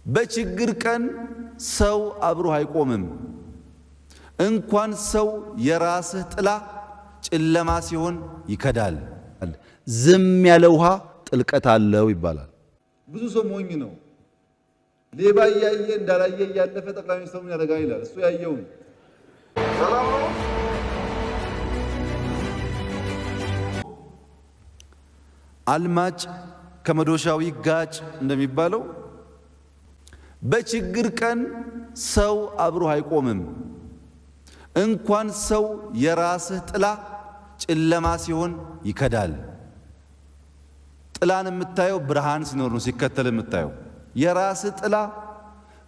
በችግር ቀን ሰው አብሮ አይቆምም። እንኳን ሰው የራስህ ጥላ ጨለማ ሲሆን ይከዳል። ዝም ያለ ውሃ ጥልቀት አለው ይባላል። ብዙ ሰው ሞኝ ነው። ሌባ ያየ እንዳላየ ያለፈ ጠቅላይ ሚኒስትሩን ያደርጋል ይላል። እሱ ያየውን አልማጭ ከመዶሻው ይጋጭ እንደሚባለው በችግር ቀን ሰው አብሮ አይቆምም። እንኳን ሰው የራስህ ጥላ ጨለማ ሲሆን ይከዳል። ጥላን የምታየው ብርሃን ሲኖር ነው ሲከተል የምታየው። የራስህ ጥላ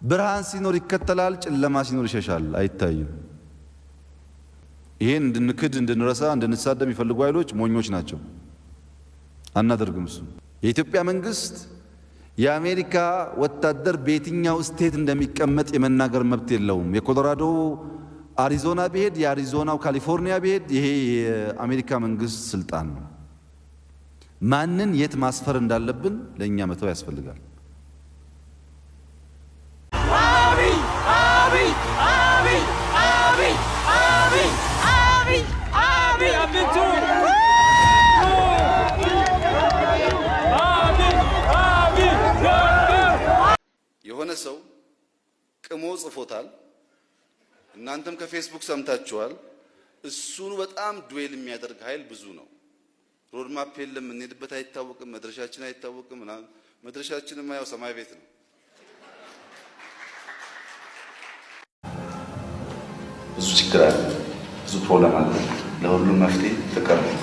ብርሃን ሲኖር ይከተላል፣ ጨለማ ሲኖር ይሸሻል፣ አይታይም። ይሄን እንድንክድ፣ እንድንረሳ፣ እንድንሳደብ የሚፈልጉ ኃይሎች ሞኞች ናቸው። አናደርግም። እሱ የኢትዮጵያ መንግስት የአሜሪካ ወታደር በየትኛው ስቴት እንደሚቀመጥ የመናገር መብት የለውም። የኮሎራዶ አሪዞና ቢሄድ፣ የአሪዞናው ካሊፎርኒያ ቢሄድ ይሄ የአሜሪካ መንግስት ስልጣን ነው። ማንን የት ማስፈር እንዳለብን ለኛ መተው ያስፈልጋል። አብይ አብይ አብይ አብይ አብይ አብይ አብይ አብቱ የሆነ ሰው ቅሞ ጽፎታል። እናንተም ከፌስቡክ ሰምታችኋል። እሱን በጣም ዱዌል የሚያደርግ ኃይል ብዙ ነው። ሮድማፕ የለም፣ እንሄድበት አይታወቅም፣ መድረሻችን አይታወቅም። መድረሻችንማ ያው ሰማይ ቤት ነው። ብዙ ችግር አለ፣ ብዙ ፕሮብለም አለ። ለሁሉም መፍትሄ ፍቅር ነው።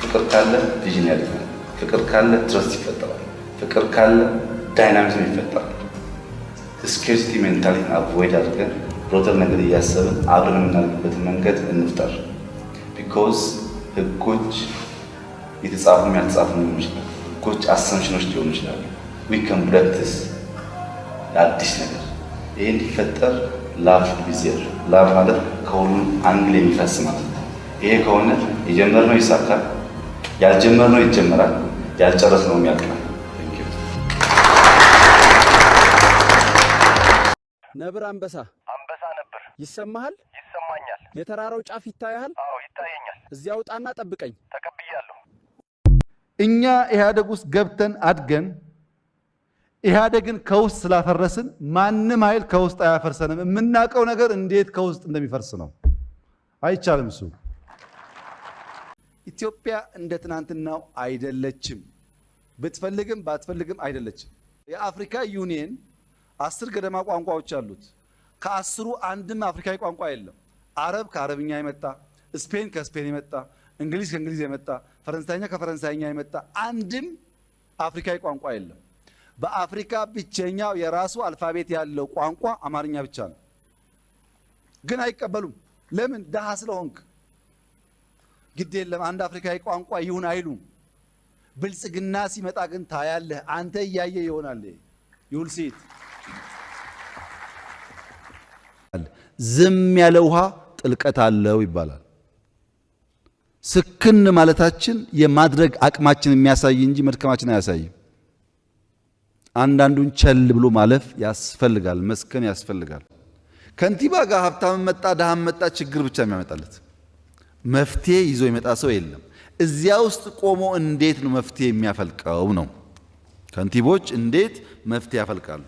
ፍቅር ካለ ቪዥን ያድጋል። ፍቅር ካለ ትረስት ይፈጠራል። ፍቅር ካለ ዳይናሚዝም ይፈጠራል። ስኬርሲቲ ሜንታሊቲን አቮይድ አድርገን ሮተር ነገር እያሰብን አብረን የምናደርግበትን መንገድ እንፍጠር። ቢኮዝ ህጎች የተጻፉ ያልተጻፉ ሊሆኑ ይችላሉ። ህጎች አሰምሽኖች ሊሆኑ ይችላሉ። ዊ ካን ብሬክ ዲስ አዲስ ነገር ይሄ እንዲፈጠር ላቭ ቢዚር ላቭ ማለት ከሁሉም አንግል የሚፈስ ማለት ነው። ይሄ ከሆነ የጀመርነው ይሳካል፣ ያልጀመርነው ይጀመራል፣ ያልጨረስነው ያልቃል። ነብር አንበሳ ነበር ይሰማሃል? ይሰማኛል። የተራራው ጫፍ ይታያል? አዎ ይታየኛል። እዚያው ጣና ጠብቀኝ። ተቀብያለሁ። እኛ ኢህአደግ ውስጥ ገብተን አድገን ኢህአደግን ከውስጥ ስላፈረስን ማንም ኃይል ከውስጥ አያፈርሰንም። የምናውቀው ነገር እንዴት ከውስጥ እንደሚፈርስ ነው። አይቻልም። እሱ ኢትዮጵያ እንደ ትናንትናው አይደለችም። ብትፈልግም ባትፈልግም አይደለችም። የአፍሪካ ዩኒየን 10 ገደማ ቋንቋዎች አሉት። ከ10ሩ አንድም አፍሪካዊ ቋንቋ የለም። አረብ ከአረብኛ የመጣ፣ ስፔን ከስፔን የመጣ፣ እንግሊዝ ከእንግሊዝ የመጣ፣ ፈረንሳይኛ ከፈረንሳይኛ የመጣ አንድም አፍሪካዊ ቋንቋ የለም። በአፍሪካ ብቸኛው የራሱ አልፋቤት ያለው ቋንቋ አማርኛ ብቻ ነው። ግን አይቀበሉም። ለምን? ደሃ ስለሆንክ። ግድ የለም አንድ አፍሪካዊ ቋንቋ ይሁን አይሉም። ብልጽግና ሲመጣ ግን ታያለህ። አንተ እያየ ይሆናል። ይሁል ሲት ዝም ያለ ውሃ ጥልቀት አለው ይባላል። ስክን ማለታችን የማድረግ አቅማችን የሚያሳይ እንጂ መድከማችን አያሳይም። አንዳንዱን ቸል ብሎ ማለፍ ያስፈልጋል፣ መስከን ያስፈልጋል። ከንቲባ ጋር ሀብታም መጣ ደሃም መጣ ችግር ብቻ የሚያመጣለት መፍትሄ ይዞ የመጣ ሰው የለም። እዚያ ውስጥ ቆሞ እንዴት ነው መፍትሄ የሚያፈልቀው ነው። ከንቲቦች እንዴት መፍትሄ ያፈልቃሉ?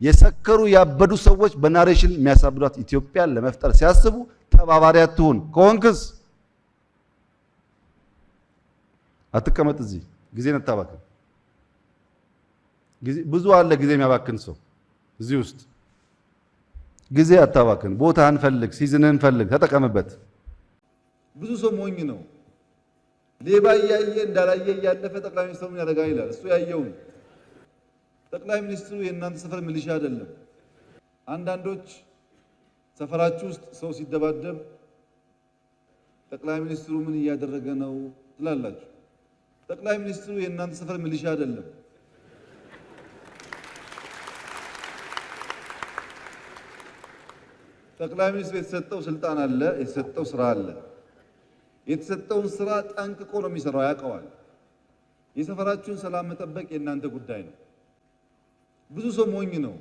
የሰከሩ ያበዱ ሰዎች በናሬሽን የሚያሳብዷት ኢትዮጵያን ለመፍጠር ሲያስቡ ተባባሪ አትሁን። ከሆንክስ አትቀመጥ። እዚህ ጊዜ ነታባክን። ብዙ አለ ጊዜ የሚያባክን ሰው እዚህ ውስጥ። ጊዜ አታባክን። ቦታህን ፈልግ፣ ሲዝንህን ፈልግ፣ ተጠቀምበት። ብዙ ሰው ሞኝ ነው። ሌባ ያየ እንዳላየ ያለፈ ጠቅላይ ሚኒስትሩን ያደርጋል ይላል። እሱ ያየውን ጠቅላይ ሚኒስትሩ የእናንተ ሰፈር ሚሊሻ አይደለም። አንዳንዶች ሰፈራችሁ ውስጥ ሰው ሲደባደብ ጠቅላይ ሚኒስትሩ ምን እያደረገ ነው ትላላችሁ። ጠቅላይ ሚኒስትሩ የእናንተ ሰፈር ሚሊሻ አይደለም። ጠቅላይ ሚኒስትሩ የተሰጠው ስልጣን አለ፣ የተሰጠው ስራ አለ። የተሰጠውን ስራ ጠንቅቆ ነው የሚሰራው፣ ያውቀዋል። የሰፈራችሁን ሰላም መጠበቅ የእናንተ ጉዳይ ነው። ብዙ ሰው ሞኝ ነው።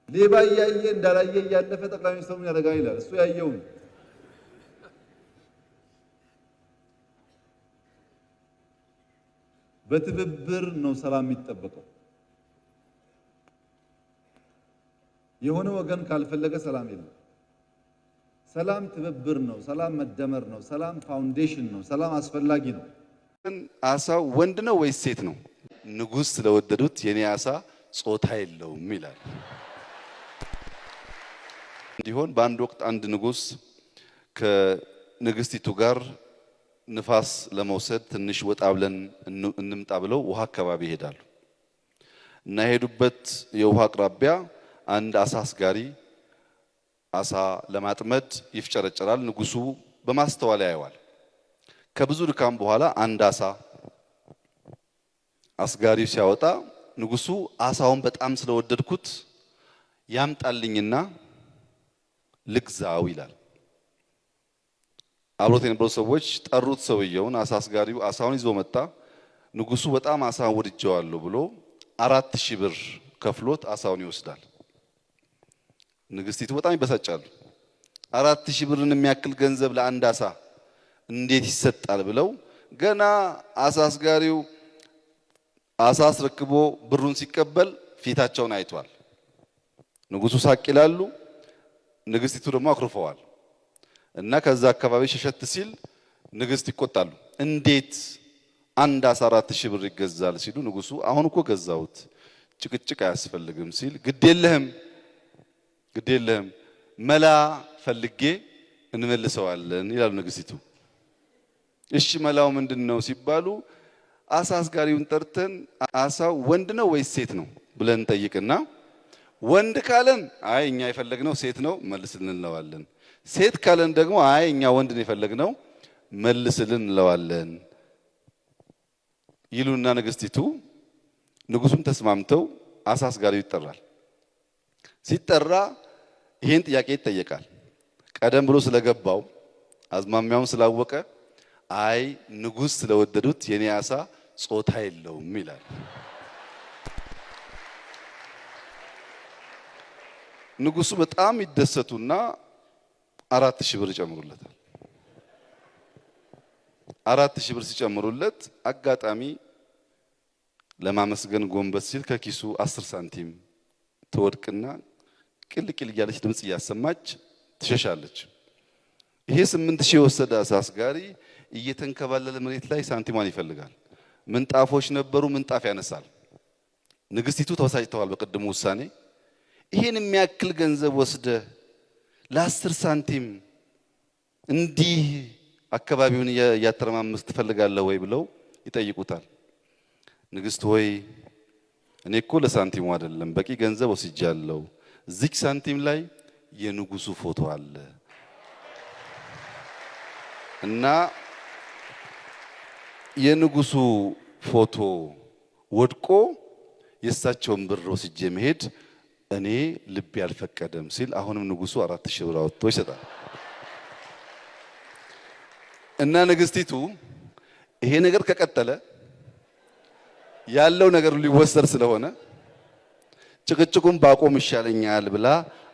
ሌባ እያየ እንዳላየ እያለፈ ጠቅላይ ሚኒስትሩ ምን ያደርጋል ይላል። እሱ ያየውን በትብብር ነው ሰላም የሚጠበቀው። የሆነ ወገን ካልፈለገ ሰላም የለም። ሰላም ትብብር ነው። ሰላም መደመር ነው። ሰላም ፋውንዴሽን ነው። ሰላም አስፈላጊ ነው። አሳው ወንድ ነው ወይስ ሴት ነው? ንጉሥ ስለወደዱት የኔ አሳ ጾታ የለውም ይላል። እንዲሆን በአንድ ወቅት አንድ ንጉሥ ከንግስቲቱ ጋር ንፋስ ለመውሰድ ትንሽ ወጣ ብለን እንምጣ ብለው ውሃ አካባቢ ይሄዳሉ እና የሄዱበት የውሃ አቅራቢያ አንድ አሳ አስጋሪ አሳ ለማጥመድ ይፍጨረጨራል። ንጉሱ በማስተዋል ያየዋል። ከብዙ ድካም በኋላ አንድ አሳ አስጋሪው ሲያወጣ ንጉሱ አሳውን በጣም ስለወደድኩት ያምጣልኝና ልግዛው ይላል። አብሮት የነበሩ ሰዎች ጠሩት። ሰውየውን አሳ አስጋሪው አሳውን ይዞ መጣ። ንጉሱ በጣም አሳውን ወድጀዋለሁ ብሎ 4000 ብር ከፍሎት አሳውን ይወስዳል። ንግስቲቱ በጣም ይበሳጫሉ። 4000 ብርን የሚያክል ገንዘብ ለአንድ አሳ እንዴት ይሰጣል ብለው ገና አሳ አስጋሪው አሳ አስረክቦ ብሩን ሲቀበል ፊታቸውን አይቷል። ንጉሱ ሳቅ ይላሉ፣ ንግስቲቱ ደግሞ አኩርፈዋል። እና ከዛ አካባቢ ሸሸት ሲል ንግስት ይቆጣሉ። እንዴት አንድ አሳ 4000 ብር ይገዛል ሲሉ ንጉሱ አሁን እኮ ገዛሁት ጭቅጭቅ አያስፈልግም ሲል ግድ የለህም መላ ፈልጌ እንመልሰዋለን ይላሉ ንግስቲቱ። እሺ መላው ምንድነው ሲባሉ አሳ አስጋሪውን ጠርተን አሳው ወንድ ነው ወይስ ሴት ነው ብለን ጠይቅና ወንድ ካለን አይ እኛ የፈለግነው ሴት ነው መልስልን እንለዋለን። ሴት ካለን ደግሞ አይ እኛ ወንድ ነው የፈለግነው መልስልን እንለዋለን ይሉና ንግስቲቱ ንጉሱም ተስማምተው አሳ አስጋሪው ይጠራል። ሲጠራ ይሄን ጥያቄ ይጠየቃል። ቀደም ብሎ ስለገባው አዝማሚያውን ስላወቀ አይ ንጉስ ስለወደዱት የኔ አሳ ጾታ የለውም ይላል። ንጉሱ በጣም ይደሰቱና 4000 ብር ይጨምሩለታል። 4000 ብር ሲጨምሩለት አጋጣሚ ለማመስገን ጎንበስ ሲል ከኪሱ 10 ሳንቲም ትወድቅና ቅልቅል እያለች ድምጽ እያሰማች ትሸሻለች። ይሄ 8000 የወሰደ አሳ አስጋሪ እየተንከባለለ መሬት ላይ ሳንቲሟን ይፈልጋል። ምንጣፎች ነበሩ፣ ምንጣፍ ያነሳል። ንግስቲቱ ተወሳጭተዋል በቅድሙ ውሳኔ። ይሄን የሚያክል ገንዘብ ወስደ ለ10 ሳንቲም እንዲህ አካባቢውን ያተረማመስ ትፈልጋለህ ወይ ብለው ይጠይቁታል። ንግስት ሆይ እኔ እኮ ለሳንቲሙ አይደለም በቂ ገንዘብ ወስጃለሁ። እዚች ሳንቲም ላይ የንጉሱ ፎቶ አለ እና የንጉሱ ፎቶ ወድቆ የእሳቸውን ብር ወስጄ መሄድ እኔ ልብ ያልፈቀደም ሲል አሁንም ንጉሱ 4000 ብር አውጥቶ ይሰጣል። እና ንግስቲቱ ይሄ ነገር ከቀጠለ ያለው ነገር ሊወሰድ ስለሆነ ጭቅጭቁን ባቆም ይሻለኛል ብላ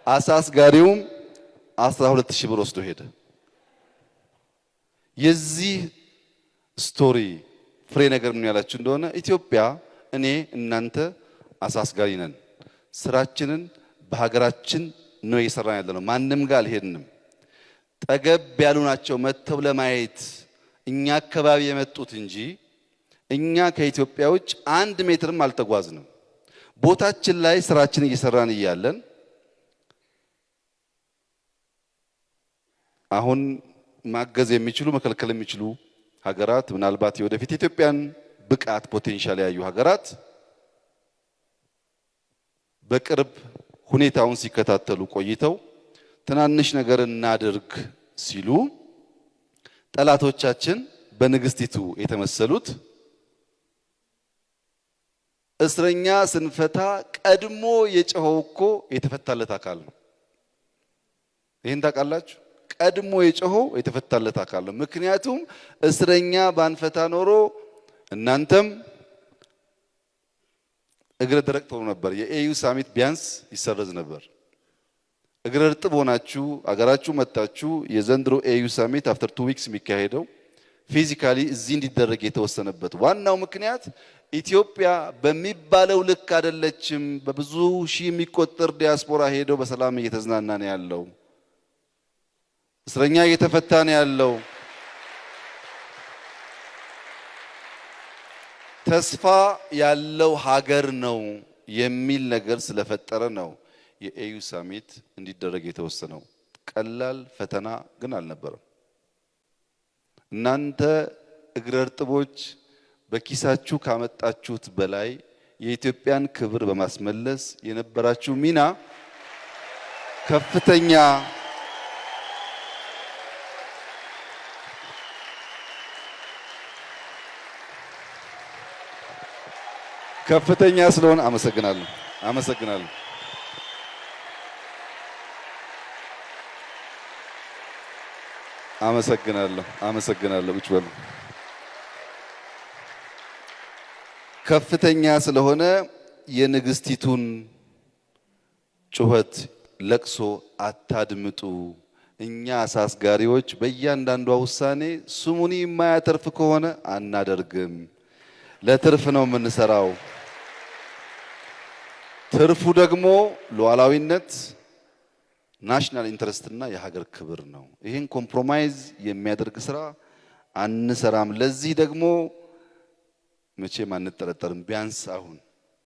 አሳ አስጋሪውም 12000 ብር ወስዶ ሄደ። የዚህ ስቶሪ ፍሬ ነገር ምን ያላችሁ እንደሆነ ኢትዮጵያ እኔ እናንተ አሳ አስጋሪ ነን። ስራችንን በሀገራችን ነው እየሰራን ያለነው። ማንም ጋር አልሄድንም። ጠገብ ያሉ ናቸው መተው ለማየት እኛ አካባቢ የመጡት እንጂ እኛ ከኢትዮጵያ ውጭ 1 ሜትርም አልተጓዝንም። ቦታችን ላይ ስራችን እየሰራን እያለን አሁን ማገዝ የሚችሉ መከልከል የሚችሉ ሀገራት ምናልባት የወደፊት ኢትዮጵያን ብቃት ፖቴንሻል ያዩ ሀገራት በቅርብ ሁኔታውን ሲከታተሉ ቆይተው ትናንሽ ነገር እናድርግ ሲሉ ጠላቶቻችን በንግስቲቱ የተመሰሉት እስረኛ ስንፈታ ቀድሞ የጮኸው እኮ የተፈታለት አካል ነው። ይሄን ታውቃላችሁ? ቀድሞ የጮኸው የተፈታለት አካል ነው። ምክንያቱም እስረኛ ባንፈታ ኖሮ እናንተም እግረ ደረቅ ተሆኑ ነበር የኤዩ ሳሚት ቢያንስ ይሰረዝ ነበር። እግረ እርጥብ ሆናችሁ አገራችሁ መጣችሁ የዘንድሮ ኤዩ ሳሚት አፍተር 2 ዊክስ የሚካሄደው ፊዚካሊ እዚህ እንዲደረግ የተወሰነበት ዋናው ምክንያት ኢትዮጵያ በሚባለው ልክ አይደለችም። በብዙ ሺህ የሚቆጠር ዲያስፖራ ሄዶ በሰላም እየተዝናና ነው ያለው። እስረኛ እየተፈታ ነው ያለው። ተስፋ ያለው ሀገር ነው የሚል ነገር ስለፈጠረ ነው የኤዩ ሳሚት እንዲደረግ የተወሰነው። ቀላል ፈተና ግን አልነበረም። እናንተ እግረ እርጥቦች በኪሳችሁ ካመጣችሁት በላይ የኢትዮጵያን ክብር በማስመለስ የነበራችሁ ሚና ከፍተኛ ስለሆነ አመሰግናለሁ። ቁጭ በሉ። ከፍተኛ ስለሆነ የንግስቲቱን ጩኸት ለቅሶ አታድምጡ። እኛ አሳስጋሪዎች በእያንዳንዷ ውሳኔ ስሙኒ የማያተርፍ ከሆነ አናደርግም። ለትርፍ ነው የምንሰራው። ትርፉ ደግሞ ሉዓላዊነት፣ ናሽናል ኢንተረስት እና የሀገር ክብር ነው። ይህን ኮምፕሮማይዝ የሚያደርግ ስራ አንሰራም። ለዚህ ደግሞ መቼም አንጠረጠርም። ቢያንስ አሁን